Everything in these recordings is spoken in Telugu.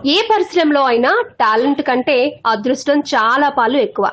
ఏ పరిశ్రమలో అయినా టాలెంట్ కంటే అదృష్టం చాలా పాలు ఎక్కువ.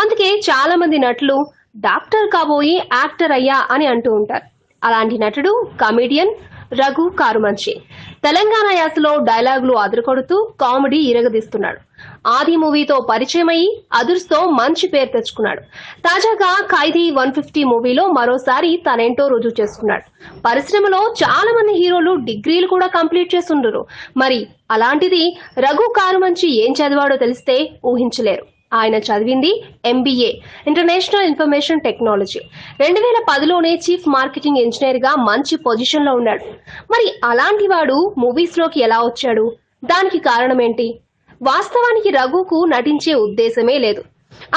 అందుకే చాలా మంది నటులు డాక్టర్ కాబోయి యాక్టర్ అయ్యా అని అంటూ ఉంటారు. అలాంటి నటుడు కమెడియన్ రఘు కారుమంచి. తెలంగాణ యాసలో డైలాగులు అదరకొడుతూ కామెడీ ఇరగదీస్తున్నాడు. ఆది మూవీతో పరిచయం అయ్యి అదుర్స్తో మంచి పేరు తెచ్చుకున్నాడు. తాజాగా ఖైదీ 150 మూవీలో మరోసారి తనేంటో రుజువు చేసుకున్నాడు. పరిశ్రమలో చాలా మంది హీరోలు డిగ్రీలు కూడా కంప్లీట్ చేస్తుండరు. మరి అలాంటిది రఘు కారుమంచి ఏం చదివాడో తెలిస్తే ఊహించలేరు. ఆయన చదివింది MBA ఇంటర్నేషనల్ ఇన్ఫర్మేషన్ టెక్నాలజీ. 2010లోనే చీఫ్ మార్కెటింగ్ ఇంజనీర్ గా మంచి పొజిషన్ లో ఉన్నాడు. మరి అలాంటి వాడు మూవీస్ లోకి ఎలా వచ్చాడు? దానికి కారణం ఏంటి? వాస్తవానికి రఘుకు నటించే ఉద్దేశమే లేదు.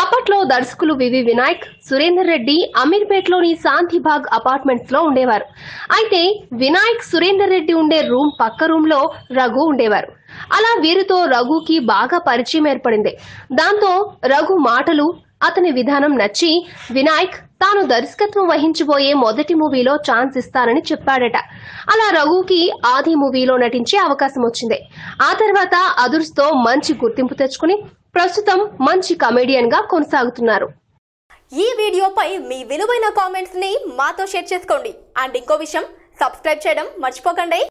అప్పట్లో దర్శకులు వివి వినాయక్, సురేందర్ రెడ్డి అమీర్పేట్లోని శాంతిబాగ్ అపార్ట్మెంట్స్ లో ఉండేవారు. అయితే వినాయక్, సురేందర్ రెడ్డి ఉండే రూమ్ పక్క రూమ్ లో రఘు ఉండేవారు. అలా వీరితో రఘుకి బాగా పరిచయం ఏర్పడింది. దాంతో రఘు మాటలు, అతని విధానం నచ్చి వినాయక్ తాను దర్శకత్వం వహించబోయే మొదటి మూవీలో ఛాన్స్ ఇస్తానని చెప్పాడట. అలా రఘుకి ఆది మూవీలో నటించే అవకాశం వచ్చింది. ఆ తర్వాత అదుర్స్తో మంచి గుర్తింపు తెచ్చుకుని ప్రస్తుతం మంచి కమెడియన్ గా కొనసాగుతున్నారు. ఈ వీడియోపై మీ విలువైన కామెంట్స్ ని మాతో షేర్ చేసుకోండి. అండ్ ఇంకో విషయం, సబ్స్క్రైబ్ చేయడం మర్చిపోకండి.